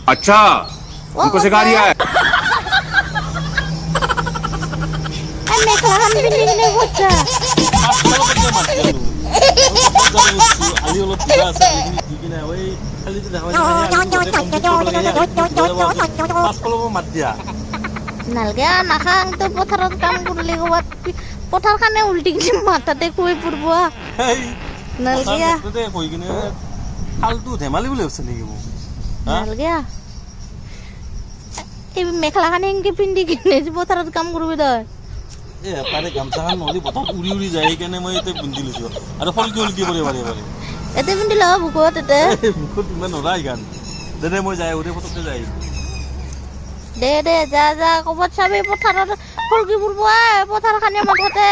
अच्छा हमको सिखा रिया है মেখেলাখান পিন্ধি কিনে গৈছা নালগে নাখাং তো পথাৰত কাম কৰিলে ক'ৰবাত পথাৰখানে উল্টি কিনে মাথাতে খুৱাই ফুৰিব নালগে ফালতু ধেমালি বুলি ভাবিছে নেকি মোক নালগে এই মেখেলাখানে এনেকে পিন্ধি কিনে পথাৰত কাম কৰিবি তই এপাৰে গামচাখন নহ'লে বতাহত উৰি উৰি যায় সেইকাৰণে মই ইয়াতে পিন্ধি লৈছোঁ আৰু ফলকি উলকি পৰে বাৰে বাৰে এতে পিন্ধি ল বুকুত এতে মুখত ইমান নৰা সেইখন দে মই যাই উঠে ফটককৈ যাই দে যা ক'ৰবাত চাবি পথাৰত ফলকি ফুৰিব পথাৰখানে মাথাতে